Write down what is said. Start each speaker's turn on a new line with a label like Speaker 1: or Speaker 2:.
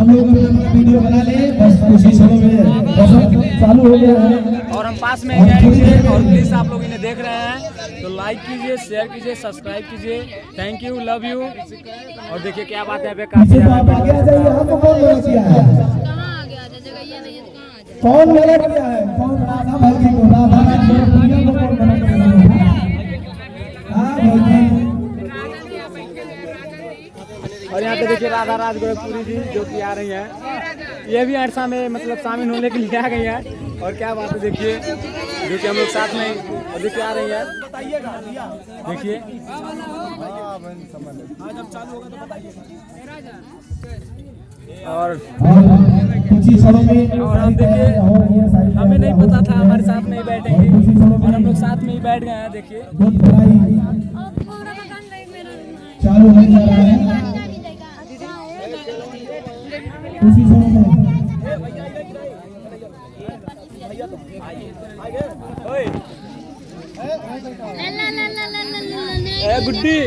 Speaker 1: हम लोग अपना वीडियो बना ले बस कुछ ही समय में चालू हो गया है।
Speaker 2: और हम पास में हैं और प्लीज आप लोग इन्हें देख रहे हैं तो लाइक कीजिए, शेयर कीजिए, सब्सक्राइब कीजिए। Thank you, love you. और देखिए क्या बात है,
Speaker 1: पीछे तो आप आगे आ जाइए। हमको कौन मना किया है? कौन मना किया है? कौन राधा भौजी को, राधा भौजी को कौन मना किया है? हाँ भौजी।
Speaker 2: और यहाँ पे देखिए राधा राज गोरखपुरी जी जो कि आ रही हैं, ये भी अरसा में मतलब शामिल होने के लिए आ गई है। और क्या बात है देखिए, जो कि हम लोग साथ में और देखिए आ रही है। देखिए और
Speaker 1: कुछ ही समय में
Speaker 2: और हम देखिए हमें नहीं पता था हमारे साथ में ही बैठेंगे और हम लोग साथ में ही बैठ गए हैं। देखिए
Speaker 1: चालू हो जा रहा है उसी समय में।
Speaker 2: गुड्डी